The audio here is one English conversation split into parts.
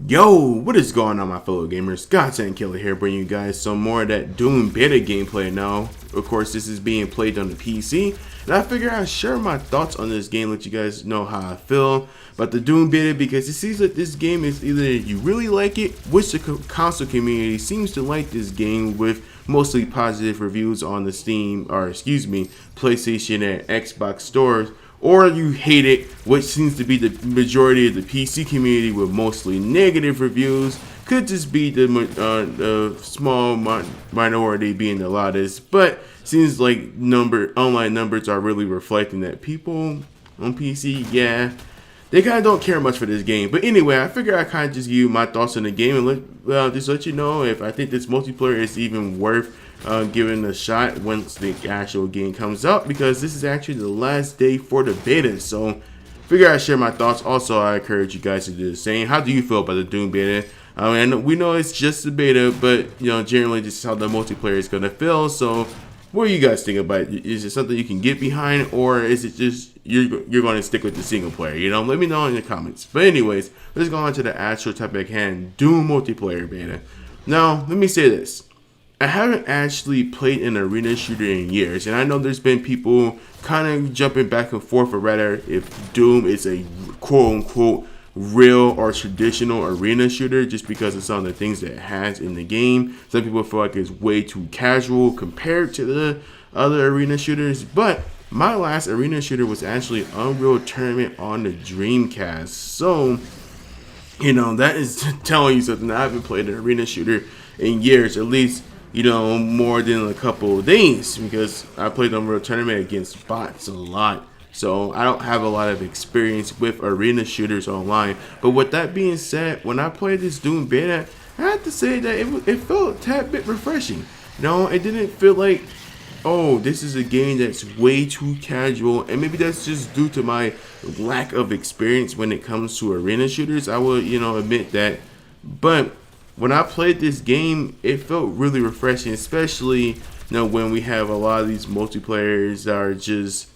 Yo, what is going on, my fellow gamers? Godsend Killer here, bringing you guys some more of that Doom beta gameplay now. Of course, this is being played on the PC, and I figure I'd share my thoughts on this game, let you guys know how I feel about the Doom beta, because it seems like this game is either you really like it, which the console community seems to like this game with mostly positive reviews on the Steam, or excuse me, PlayStation and Xbox stores, or you hate it, which seems to be the majority of the PC community with mostly negative reviews. Could just be the small minority being the loudest, but seems like online numbers are really reflecting that people on PC, yeah, they kind of don't care much for this game. But anyway, I figure I kind of just give you my thoughts on the game and just let you know if I think this multiplayer is even worth giving a shot once the actual game comes out, because this is actually the last day for the beta. So figure I'd share my thoughts. Also, I encourage you guys to do the same. How do you feel about the Doom beta? And we know it's just a beta, but generally this is how the multiplayer is gonna feel. So what do you guys think about it? Is it something you can get behind, or is it just you're going to stick with the single player? Let me know in the comments. But anyways, let's go on to the actual topic at hand, Doom multiplayer beta. Now, let me say this. I haven't actually played an arena shooter in years, and I know there's been people kind of jumping back and forth for rather if Doom is a quote-unquote real or traditional arena shooter just because of some of the things that it has in the game. Some people feel like it's way too casual compared to the other arena shooters, but my last arena shooter was actually Unreal Tournament on the Dreamcast. So, that is telling you something. I haven't played an arena shooter in years, at least more than a couple of days, because I played Unreal Tournament against bots a lot. So I don't have a lot of experience with arena shooters online. But with that being said, when I played this Doom beta, I have to say that it felt a tad bit refreshing. It didn't feel like, oh, this is a game that's way too casual. And maybe that's just due to my lack of experience when it comes to arena shooters. I will, admit that. But when I played this game, it felt really refreshing, especially when we have a lot of these multiplayers that are just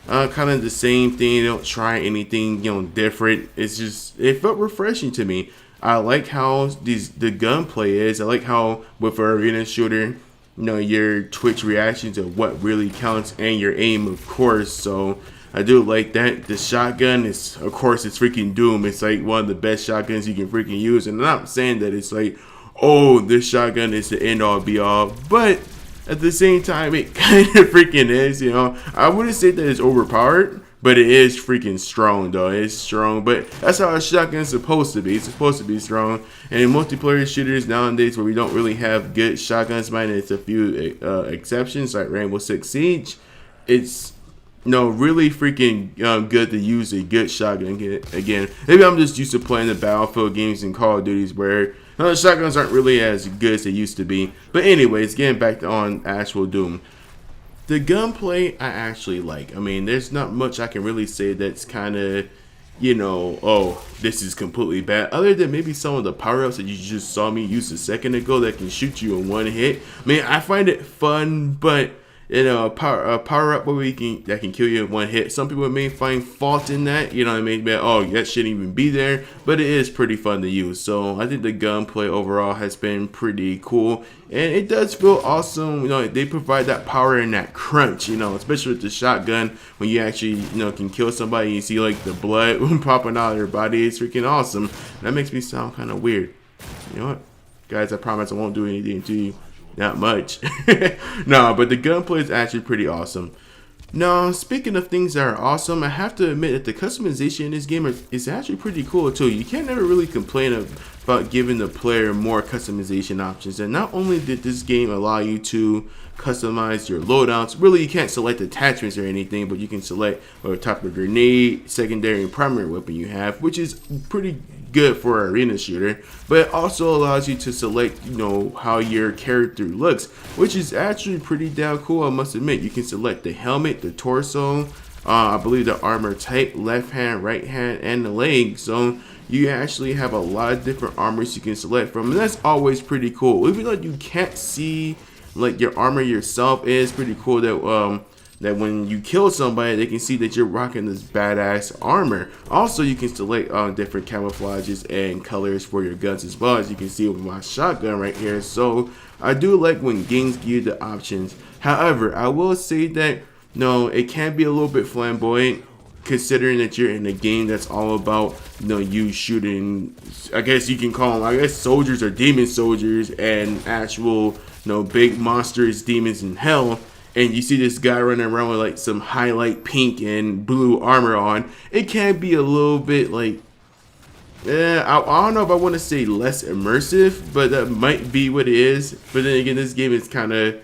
kind of the same thing. They don't try anything different. It felt refreshing to me. I like how the gunplay is. I like how with an arena shooter, your Twitch reactions are what really counts, and your aim, of course. So I do like that. The shotgun is, of course, it's freaking Doom. It's like one of the best shotguns you can freaking use. And I'm not saying that it's like, oh, this shotgun is the end all be all, but at the same time, it kind of freaking is. I wouldn't say that it's overpowered, but it is freaking strong, though. It's strong, but that's how a shotgun's supposed to be. It's supposed to be strong. And in multiplayer shooters nowadays, where we don't really have good shotguns, minus a few exceptions like Rainbow Six Siege, it's really freaking good to use a good shotgun again. Maybe I'm just used to playing the Battlefield games and Call of Duties where shotguns aren't really as good as they used to be. But anyways, getting back on actual Doom. The gunplay I actually like. I mean, there's not much I can really say that's kind of, oh, this is completely bad. Other than maybe some of the power-ups that you just saw me use a second ago that can shoot you in one hit. I mean, I find it fun, but a power up where that can kill you in one hit. Some people may find fault in that. Oh, that shouldn't even be there, but it is pretty fun to use. So I think the gunplay overall has been pretty cool, and it does feel awesome. They provide that power and that crunch. Especially with the shotgun, when you actually can kill somebody. And you see like the blood popping out of their body. It's freaking awesome. That makes me sound kind of weird. You know what, guys? I promise I won't do anything to you. Not much. No, but the gunplay is actually pretty awesome. Now, speaking of things that are awesome, I have to admit that the customization in this game is actually pretty cool too. You can't never really complain about giving the player more customization options. And not only did this game allow you to customize your loadouts, really you can't select attachments or anything, but you can select what type of grenade, secondary and primary weapon you have, which is pretty good for an arena shooter. But it also allows you to select how your character looks, which is actually pretty damn cool. I must admit, you can select the helmet, the torso, I believe the armor type, left hand, right hand, and the leg. So you actually have a lot of different armors you can select from, and that's always pretty cool. Even though you can't see like your armor yourself, is pretty cool that that when you kill somebody, they can see that you're rocking this badass armor. Also, you can select different camouflages and colors for your guns as well, as you can see with my shotgun right here. So I do like when games give you the options. However, I will say that no, it can be a little bit flamboyant, considering that you're in a game that's all about, you know, you shooting, I guess you can call them, I guess soldiers or demon soldiers, and actual, you know, big monsters, demons in hell. And you see this guy running around with like some highlight pink and blue armor on. It can be a little bit like, I don't know if I want to say less immersive, but that might be what it is. But then again, this game is kind of,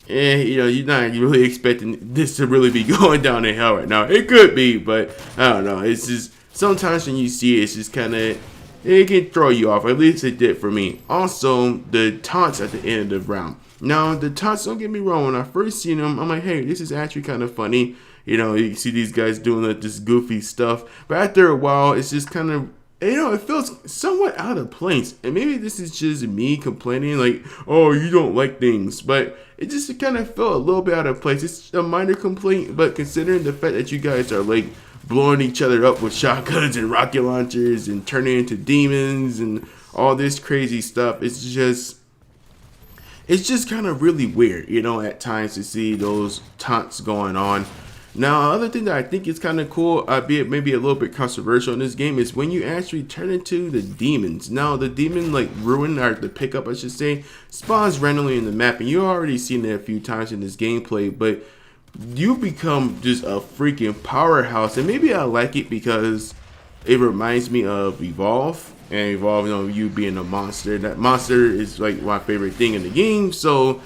you know, you're not really expecting this to really be going down in hell right now. It could be, but I don't know. It's just, sometimes when you see it, it's just kind of, it can throw you off. At least it did for me. Also, the taunts at the end of the round. Now, the taunts, don't get me wrong, when I first seen them, I'm like, hey, this is actually kind of funny. You know, you see these guys doing like this goofy stuff. But after a while, it's just kind of, you know, it feels somewhat out of place. And maybe this is just me complaining, like, oh, you don't like things. But it just kind of felt a little bit out of place. It's a minor complaint, but considering the fact that you guys are like blowing each other up with shotguns and rocket launchers and turning into demons and all this crazy stuff, it's just kind of really weird, you know, at times to see those taunts going on. Now, another thing that I think is kind of cool, albeit maybe a little bit controversial in this game, is when you actually turn into the demons. Now, the demon, like, ruin, or the pickup, I should say, spawns randomly in the map, and you've already seen it a few times in this gameplay, but you become just a freaking powerhouse. And maybe I like it because it reminds me of Evolve. And Evolve, you know, you being a monster. That monster is like my favorite thing in the game. So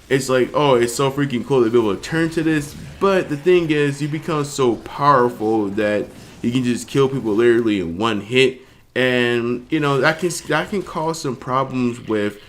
it's like, oh, it's so freaking cool to be able to turn to this. But the thing is, you become so powerful that you can just kill people literally in one hit. And, you know, that can cause some problems with,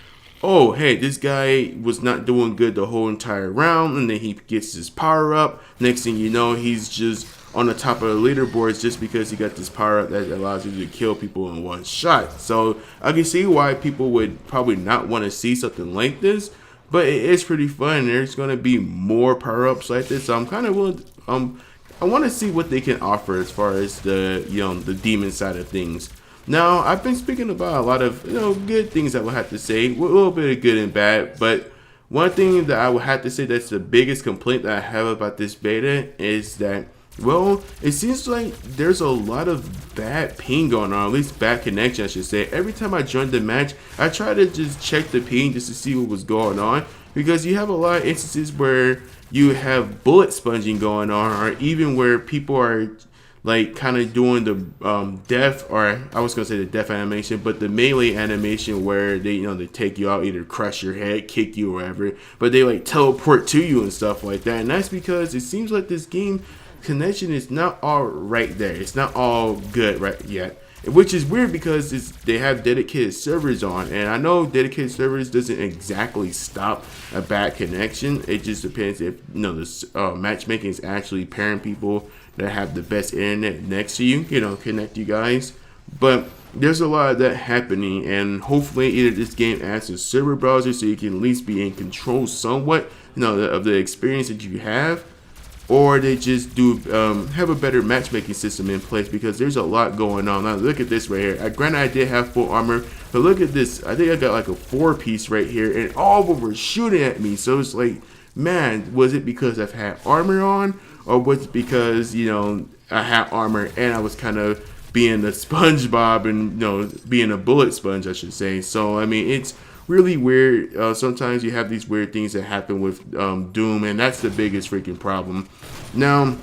oh, hey, this guy was not doing good the whole entire round, and then he gets his power up. Next thing you know, he's just on the top of the leaderboards just because he got this power up that allows you to kill people in one shot. So I can see why people would probably not want to see something like this, but it is pretty fun. There's going to be more power ups like this, so I'm kind of willing. I want to see what they can offer as far as the, you know, the demon side of things. Now, I've been speaking about a lot of, you know, good things I would have to say, a little bit of good and bad, but one thing that I would have to say that's the biggest complaint that I have about this beta is that, well, it seems like there's a lot of bad ping going on, at least bad connection, I should say. Every time I join the match, I try to just check the ping just to see what was going on, because you have a lot of instances where you have bullet sponging going on, or even where people are like kind of doing the death, or I was gonna say the death animation, but the melee animation where they, you know, they take you out, either crush your head, kick you, or whatever, but they like teleport to you and stuff like that. And that's because it seems like this game connection is not all right there. It's not all good right yet, which is weird because they have dedicated servers on, and I know dedicated servers doesn't exactly stop a bad connection. It just depends if, you know, the matchmaking is actually pairing people that have the best internet next to you, you know, connect you guys. But there's a lot of that happening, and hopefully either this game adds a server browser so you can at least be in control somewhat, you know, of the experience that you have, or they just do have a better matchmaking system in place, because there's a lot going on. Now look at this right here. Granted, I did have full armor, but look at this. I think I got like a 4-piece right here, and all of them were shooting at me. So it's like, man, was it because I've had armor on, or was it because, you know, I had armor and I was kind of being a SpongeBob and, you know, being a bullet sponge, I should say. So I mean, it's really weird. Sometimes you have these weird things that happen with Doom, and that's the biggest freaking problem. Now,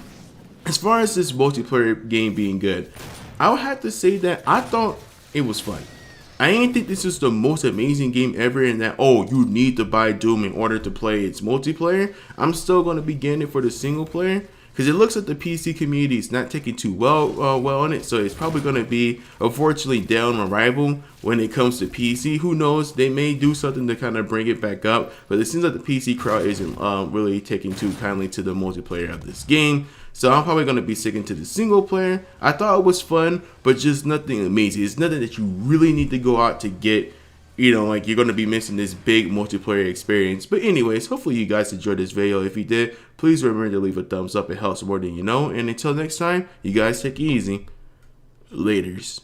as far as this multiplayer game being good, I would have to say that I thought it was fun. I didn't think this was the most amazing game ever, and that, oh, you need to buy Doom in order to play its multiplayer. I'm still going to be getting it for the single player, because it looks like the PC community is not taking too well on it, so it's probably going to be, unfortunately, down arrival when it comes to PC. Who knows? They may do something to kind of bring it back up, but it seems like the PC crowd isn't really taking too kindly to the multiplayer of this game. So I'm probably going to be sticking to the single player. I thought it was fun, but just nothing amazing. It's nothing that you really need to go out to get, like you're going to be missing this big multiplayer experience. But anyways, hopefully you guys enjoyed this video. If you did, please remember to leave a thumbs up. It helps more than you know. And until next time, you guys take it easy. Laters.